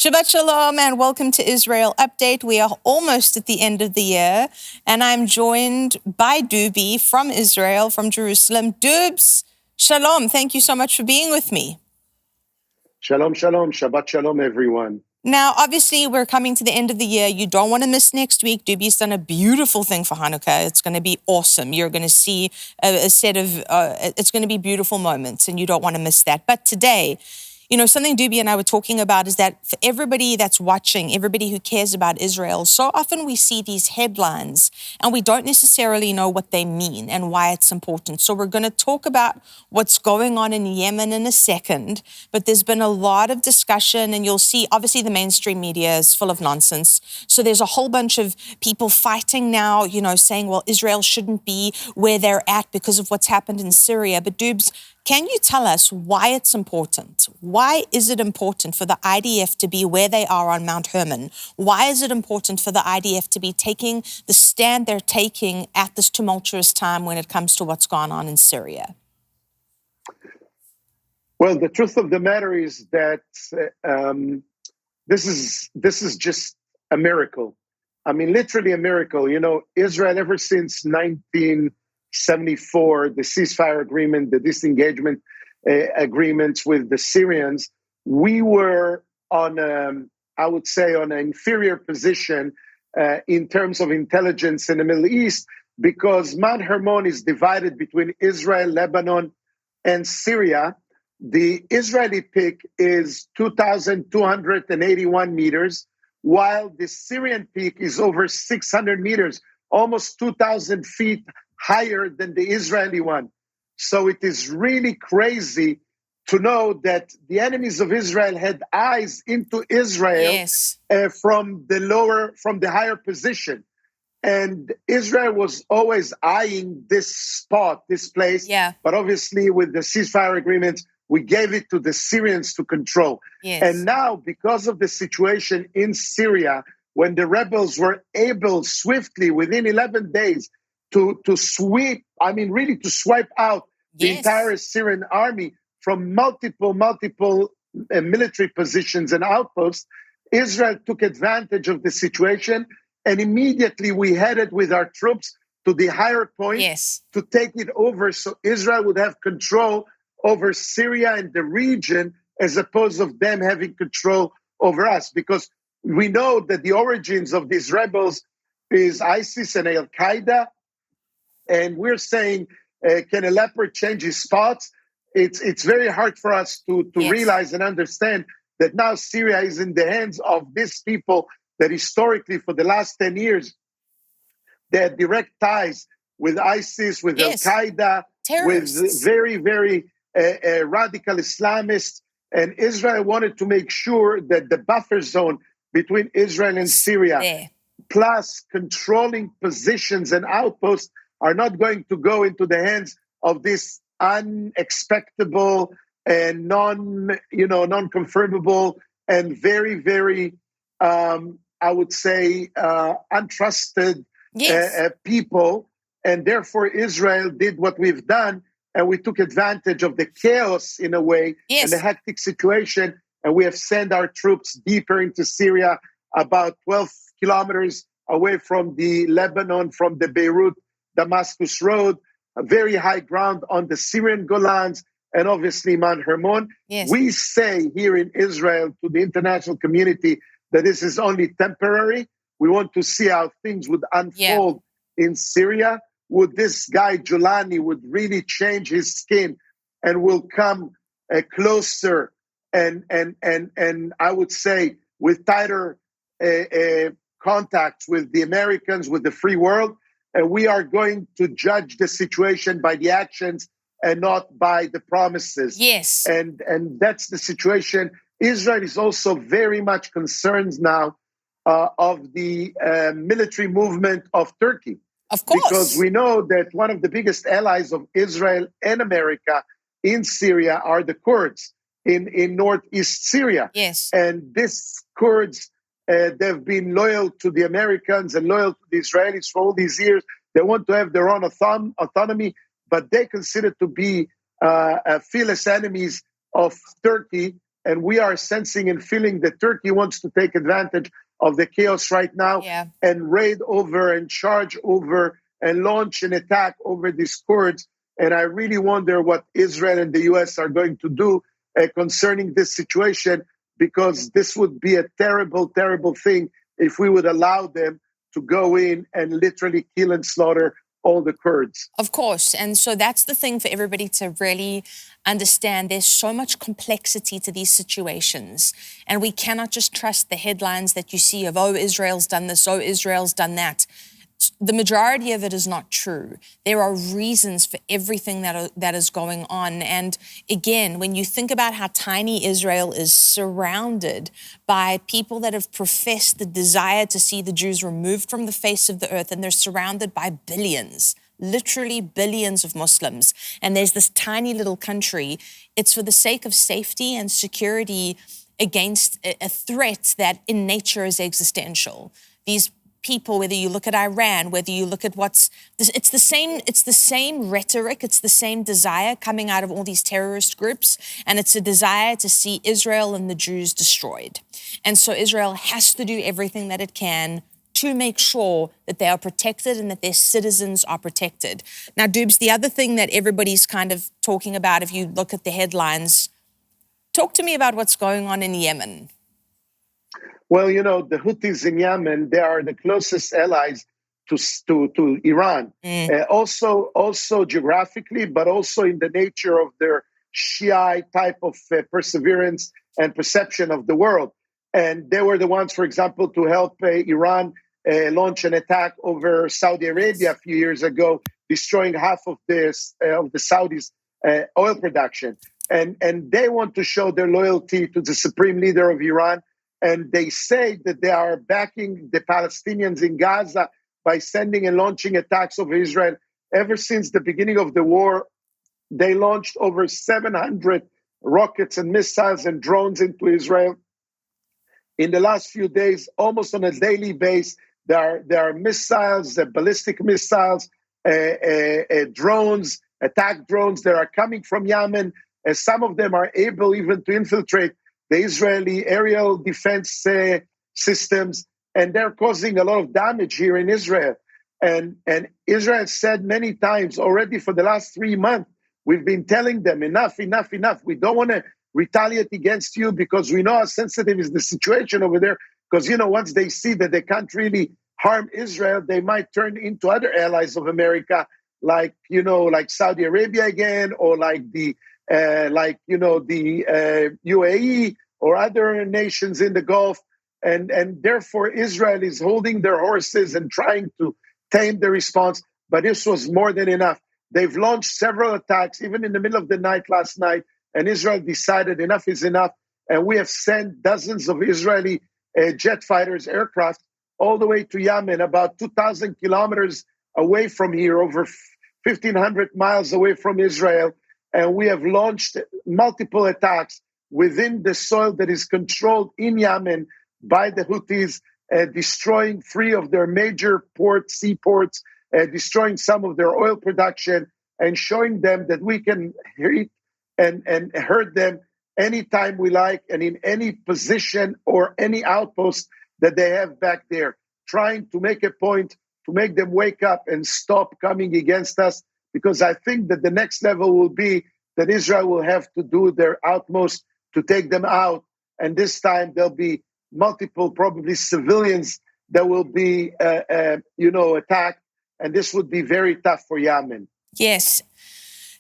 Shabbat Shalom and welcome to Israel Update. We are almost at the end of the year and I'm joined by Doobie from Israel, from Jerusalem. Doobs, Shalom. Thank you so much for being with me. Shalom, shalom. Shabbat shalom, everyone. Now, obviously, we're coming to the end of the year. You don't want to miss next week. Doobie's done a beautiful thing for Hanukkah. It's going to be awesome. You're going to see a set of, it's going to be beautiful moments, and you don't want to miss that. But today, you know, something Doobie and I were talking about is that for everybody that's watching, everybody who cares about Israel, so often we see these headlines and we don't necessarily know what they mean and why it's important. So we're going to talk about what's going on in Yemen in a second, but there's been a lot of discussion and you'll see, obviously the mainstream media is full of nonsense. So there's a whole bunch of people fighting now, you know, saying, well, Israel shouldn't be where they're at because of what's happened in Syria. But Doobs, can you tell us why it's important? Why is it important for the IDF to be where they are on Mount Hermon? Why is it important for the IDF to be taking the stand they're taking at this tumultuous time when it comes to what's gone on in Syria? Well, the truth of the matter is that this is just a miracle. I mean, literally a miracle. You know, Israel, ever since 1974, the ceasefire agreement, the disengagement agreements with the Syrians, we were on, I would say, on an inferior position in terms of intelligence in the Middle East, because Mount Hermon is divided between Israel, Lebanon, and Syria. The Israeli peak is 2,281 meters, while the Syrian peak is over 600 meters, almost 2,000 feet higher than the Israeli one. So it is really crazy to know that the enemies of Israel had eyes into Israel, Yes. from the higher position. And Israel was always eyeing this spot, this place. Yeah. But obviously with the ceasefire agreements, we gave it to the Syrians to control. Yes. And now, because of the situation in Syria, when the rebels were able swiftly, within 11 days, to sweep, I mean, really to swipe out the entire Syrian army from multiple military positions and outposts, Israel took advantage of the situation. And immediately we headed with our troops to the higher point to take it over, so Israel would have control over Syria and the region, as opposed to them having control over us. Because we know that the origins of these rebels is ISIS and Al-Qaeda. And we're saying, can a leopard change his spots? It's very hard for us to realize and understand that now Syria is in the hands of these people that historically, for the last 10 years, they had direct ties with ISIS, with Al-Qaeda, with very, very radical Islamists. And Israel wanted to make sure that the buffer zone between Israel and Syria, plus controlling positions and outposts, are not going to go into the hands of this unexpectable and non-confirmable and very, very, I would say, untrusted people. And therefore, Israel did what we've done, and we took advantage of the chaos, in a way, and the hectic situation, and we have sent our troops deeper into Syria, about 12 kilometers away from the Lebanon, from the Beirut-Damascus road, a very high ground on the Syrian Golans, and obviously Mount Hermon. We say here in Israel to the international community that this is only temporary. We want to see how things would unfold in Syria. Would this guy Julani would really change his skin and will come closer and I would say with tighter contacts with the Americans, with the free world. And we are going to judge the situation by the actions and not by the promises. And that's the situation. Israel is also very much concerned now of the military movement of Turkey. Of course. Because we know that one of the biggest allies of Israel and America in Syria are the Kurds in northeast Syria. And these Kurds, they've been loyal to the Americans and loyal to the Israelis for all these years. They want to have their own autonomy, but they consider to be fearless enemies of Turkey. And we are sensing and feeling that Turkey wants to take advantage of the chaos right now and raid over and charge over and launch an attack over these Kurds. And I really wonder what Israel and the US are going to do concerning this situation, because this would be a terrible, terrible thing if we would allow them to go in and literally kill and slaughter all the Kurds. Of course. And so that's the thing for everybody to really understand. There's so much complexity to these situations. And we cannot just trust the headlines that you see of, oh, Israel's done this, oh, Israel's done that. The majority of it is not true. There are reasons for everything that is going on. And again, when you think about how tiny Israel is, surrounded by people that have professed the desire to see the Jews removed from the face of the earth, and they're surrounded by billions, literally billions of Muslims, and there's this tiny little country, it's for the sake of safety and security against a threat that in nature is existential. These people, whether you look at Iran, whether you look at it's the same rhetoric, it's the same desire coming out of all these terrorist groups, and it's a desire to see Israel and the Jews destroyed. And so Israel has to do everything that it can to make sure that they are protected and that their citizens are protected. Now, Doobs, the other thing that everybody's kind of talking about, if you look at the headlines, talk to me about what's going on in Yemen. Well, the Houthis in Yemen, they are the closest allies to Iran. Also geographically, but also in the nature of their Shiite type of perseverance and perception of the world. And they were the ones, for example, to help Iran launch an attack over Saudi Arabia a few years ago, destroying half of the Saudis' oil production. And they want to show their loyalty to the supreme leader of Iran. And they say that they are backing the Palestinians in Gaza by sending and launching attacks over Israel. Ever since the beginning of the war, they launched over 700 rockets and missiles and drones into Israel. In the last few days, almost on a daily basis, there are missiles, ballistic missiles, drones, attack drones that are coming from Yemen. And some of them are able even to infiltrate the Israeli aerial defense systems, and they're causing a lot of damage here in Israel. And Israel said many times already for the last 3 months, we've been telling them, enough. We don't want to retaliate against you because we know how sensitive is the situation over there. Because, once they see that they can't really harm Israel, they might turn into other allies of America, like Saudi Arabia again, or like the UAE or other nations in the Gulf. And therefore, Israel is holding their horses and trying to tame the response. But this was more than enough. They've launched several attacks, even in the middle of the night last night, and Israel decided enough is enough. And we have sent dozens of Israeli jet fighters, aircraft, all the way to Yemen, about 2,000 kilometers away from here, over 1,500 miles away from Israel. And we have launched multiple attacks within the soil that is controlled in Yemen by the Houthis, destroying 3 of their major seaports, destroying some of their oil production, and showing them that we can hit and hurt them anytime we like and in any position or any outpost that they have back there, trying to make a point to make them wake up and stop coming against us. Because I think that the next level will be that Israel will have to do their utmost to take them out. And this time there'll be multiple, probably civilians that will be, attacked. And this would be very tough for Yemen. Yes,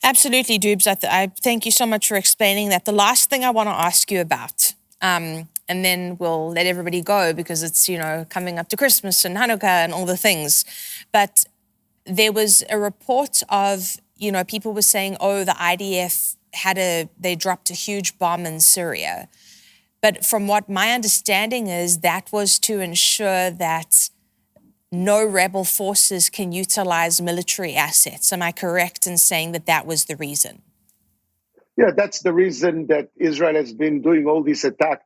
absolutely, Doobs. I thank you so much for explaining that. The last thing I want to ask you about, and then we'll let everybody go because it's, coming up to Christmas and Hanukkah and all the things. But there was a report of, people were saying, oh, the IDF they dropped a huge bomb in Syria. But from what my understanding is, that was to ensure that no rebel forces can utilize military assets. Am I correct in saying that that was the reason? Yeah, that's the reason that Israel has been doing all these attacks.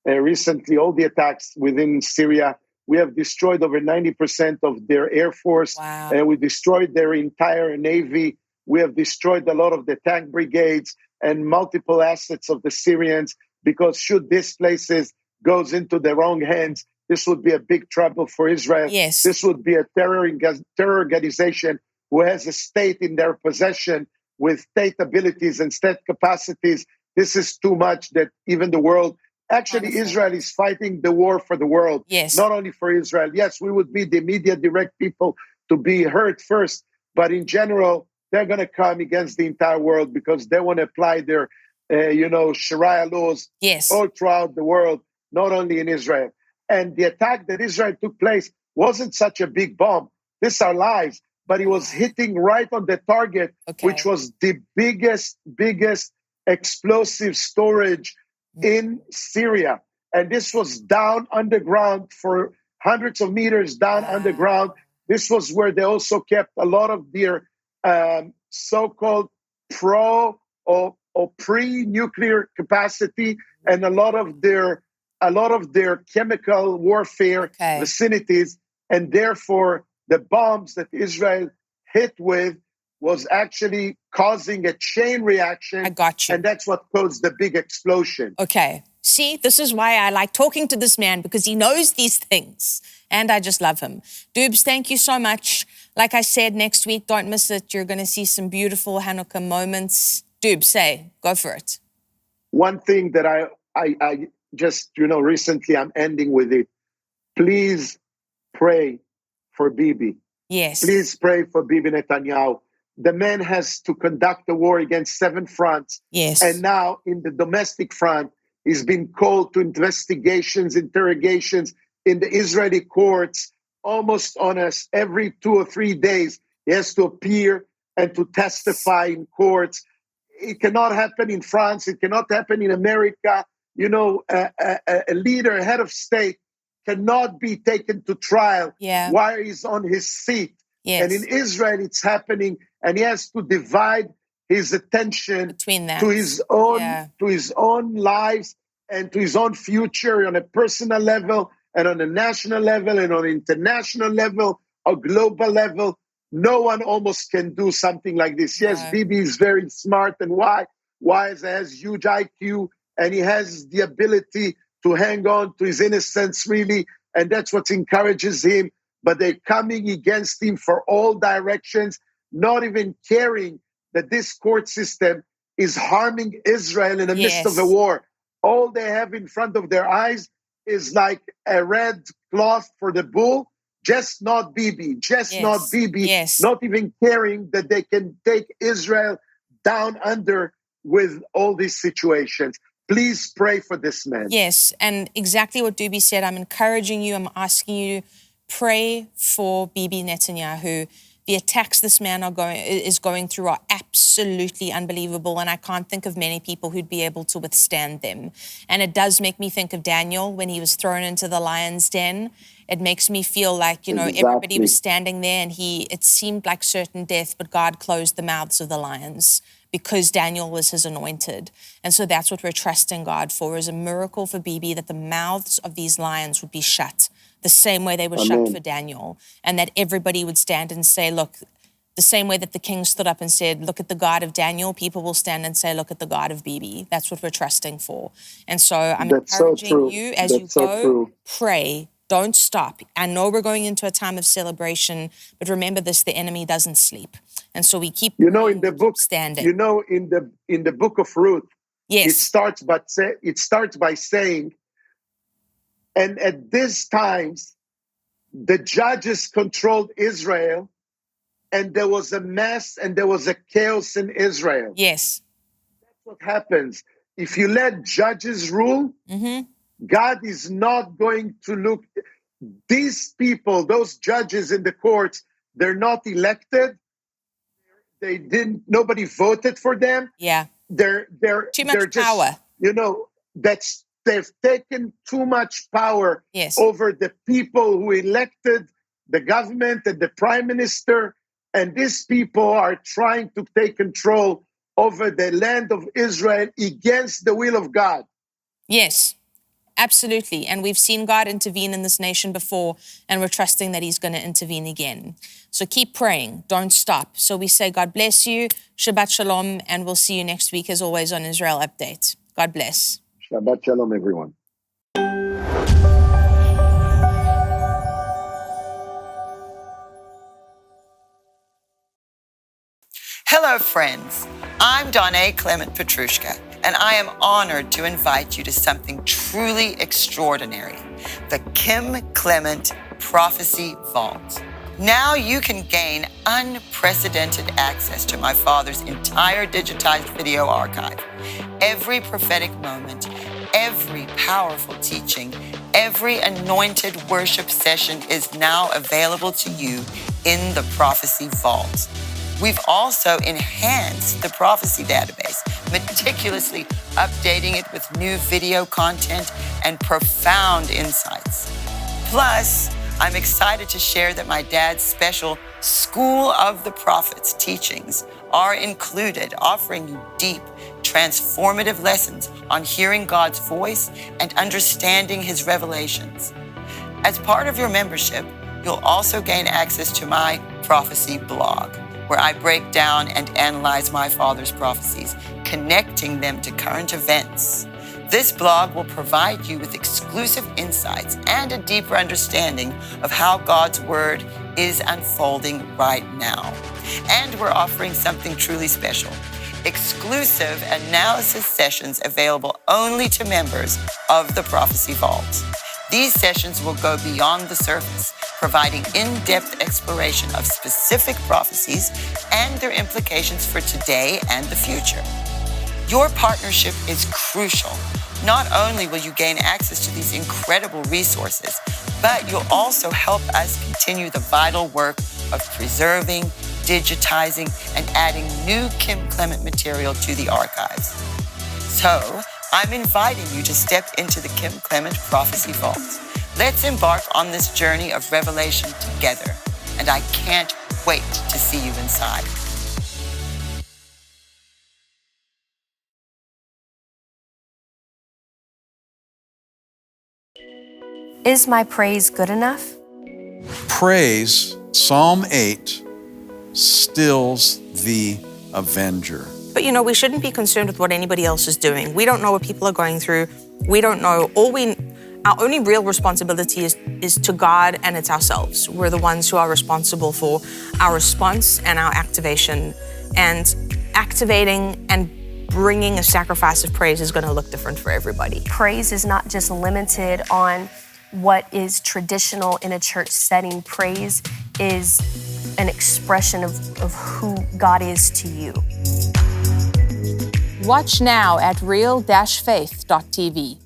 Recently, all the attacks within Syria, we have destroyed over 90% of their air force. Wow. We destroyed their entire navy. We have destroyed a lot of the tank brigades and multiple assets of the Syrians. because should these places goes into the wrong hands, this would be a big trouble for Israel. Yes. This would be a terror organization who has a state in their possession with state abilities and state capacities. This is too much that even the world, actually Wonderful. Israel is fighting the war for the world, Yes. not only for Israel. Yes, we would be the immediate direct people to be hurt first, but in general, they're going to come against the entire world because they want to apply their, Sharia laws Yes. all throughout the world, not only in Israel. And the attack that Israel took place wasn't such a big bomb. These are lies, but it was hitting right on the target, which was the biggest explosive storage in Syria. And this was down underground for hundreds of meters down underground. This was where they also kept a lot of their so-called pro or pre-nuclear capacity and a lot of their chemical warfare vicinities. And therefore, the bombs that Israel hit with was actually causing a chain reaction. I got you. And that's what caused the big explosion. Okay. See, this is why I like talking to this man, because he knows these things. And I just love him. Doobs, thank you so much. Like I said, next week, don't miss it. You're going to see some beautiful Hanukkah moments. Doobs, go for it. One thing that I just, recently I'm ending with it. Please pray for Bibi. Yes. Please pray for Bibi Netanyahu. The man has to conduct a war against 7 fronts. Yes. And now in the domestic front, he's been called to interrogations in the Israeli courts almost on us every 2 or 3 days. He has to appear and to testify in courts. It cannot happen in France. It cannot happen in America. A leader, a head of state cannot be taken to trial while he's on his seat. Yes. And in Israel, it's happening, and he has to divide his attention between that to his own lives and to his own future on a personal level and on a national level and on an international level, a global level. No one almost can do something like this. Yes, Bibi is very smart and wise, has huge IQ, and he has the ability to hang on to his innocence, really, and that's what encourages him. But they're coming against him for all directions, not even caring that this court system is harming Israel in the midst of a war. All they have in front of their eyes is like a red cloth for the bull, just not Bibi, not Bibi, not even caring that they can take Israel down under with all these situations. Please pray for this man. Yes, and exactly what Doobie said. I'm encouraging you, I'm asking you, pray for Bibi Netanyahu. The attacks this man is going through are absolutely unbelievable, and I can't think of many people who'd be able to withstand them. And it does make me think of Daniel when he was thrown into the lion's den. It makes me feel like, everybody was standing there and it seemed like certain death, but God closed the mouths of the lions because Daniel was his anointed. And so that's what we're trusting God for, is a miracle for Bibi, that the mouths of these lions would be shut the same way they were shut for Daniel, and that everybody would stand and say, look, the same way that the king stood up and said, look at the God of Daniel, people will stand and say, look at the God of Bibi. That's what we're trusting for. And so I'm encouraging you as you go, pray, don't stop. I know we're going into a time of celebration, but remember this, the enemy doesn't sleep. And so we keep in the book standing. In the book of Ruth, yes, it starts by saying, and at these times, the judges controlled Israel, and there was a mess and there was a chaos in Israel. Yes. That's what happens. If you let judges rule, God is not going to look. These people, those judges in the courts, they're not elected. Nobody voted for them. Yeah. They're too much power. They've taken too much power over the people who elected the government and the prime minister. And these people are trying to take control over the land of Israel against the will of God. Yes, absolutely. And we've seen God intervene in this nation before, and we're trusting that he's going to intervene again. So keep praying. Don't stop. So we say, God bless you. Shabbat Shalom. And we'll see you next week, as always, on Israel Update. God bless. Shabbat shalom, everyone. Hello, friends. I'm Clement Petrushka, and I am honored to invite you to something truly extraordinary, the Kim Clement Prophecy Vault. Now you can gain unprecedented access to my father's entire digitized video archive. Every prophetic moment, every powerful teaching, every anointed worship session is now available to you in the Prophecy Vault. We've also enhanced the prophecy database, meticulously updating it with new video content and profound insights. Plus, I'm excited to share that my dad's special School of the Prophets teachings are included, offering you deep, transformative lessons on hearing God's voice and understanding his revelations. As part of your membership, you'll also gain access to my prophecy blog, where I break down and analyze my father's prophecies, connecting them to current events. This blog will provide you with exclusive insights and a deeper understanding of how God's word is unfolding right now. And we're offering something truly special: exclusive analysis sessions available only to members of the Prophecy Vault. These sessions will go beyond the surface, providing in-depth exploration of specific prophecies and their implications for today and the future. Your partnership is crucial. Not only will you gain access to these incredible resources, but you'll also help us continue the vital work of preserving, digitizing, and adding new Kim Clement material to the archives. So, I'm inviting you to step into the Kim Clement Prophecy Vault. Let's embark on this journey of revelation together, and I can't wait to see you inside. Is my praise good enough? Praise, Psalm 8, stills the avenger. But we shouldn't be concerned with what anybody else is doing. We don't know what people are going through. We don't know. Our only real responsibility is to God, and it's ourselves. We're the ones who are responsible for our response and our activation. And activating and bringing a sacrifice of praise is going to look different for everybody. Praise is not just limited on what is traditional in a church setting. Praise is an expression of who God is to you. Watch now at real-faith.tv.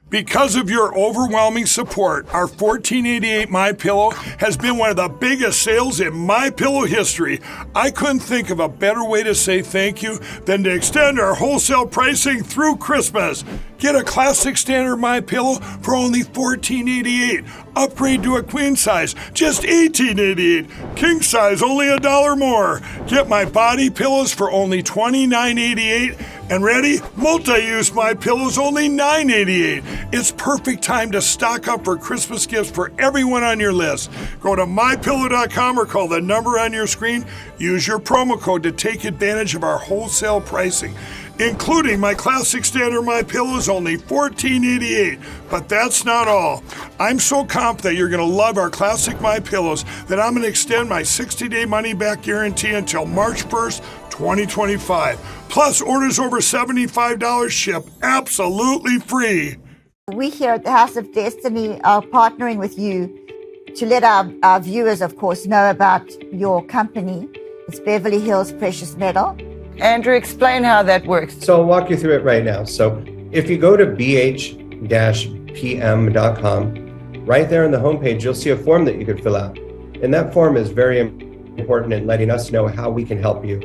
Because of your overwhelming support, our $14.88 MyPillow has been one of the biggest sales in MyPillow history. I couldn't think of a better way to say thank you than to extend our wholesale pricing through Christmas. Get a classic standard MyPillow for only $14.88. Upgrade to a queen size, just $18.88. King size, only $1 more. Get my body pillows for only $29.88. And ready? Multi-use MyPillows, only $9.88. It's perfect time to stock up for Christmas gifts for everyone on your list. Go to MyPillow.com or call the number on your screen. Use your promo code to take advantage of our wholesale pricing. Including my classic standard MyPillow is only $14.88. But that's not all. I'm so confident you're going to love our classic MyPillows that I'm going to extend my 60-day money-back guarantee until March 1st, 2025. Plus, orders over $75 ship absolutely free. We here at the House of Destiny are partnering with you to let our viewers, of course, know about your company. It's Beverly Hills Precious Metal. Andrew, explain how that works. So I'll walk you through it right now. So if you go to bh-pm.com, right there on the homepage, you'll see a form that you could fill out. And that form is very important in letting us know how we can help you.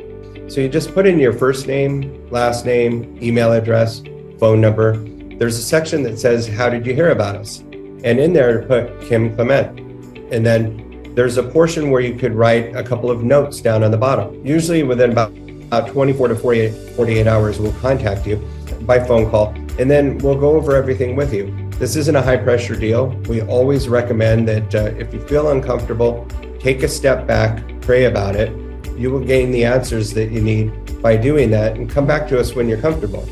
So you just put in your first name, last name, email address, phone number. There's a section that says, how did you hear about us? And in there, put Kim Clement. And then there's a portion where you could write a couple of notes down on the bottom. Usually within about 24 to 48 hours, we'll contact you by phone call, and then we'll go over everything with you. This isn't a high pressure deal. We always recommend that if you feel uncomfortable, take a step back, pray about it. You will gain the answers that you need by doing that, and come back to us when you're comfortable.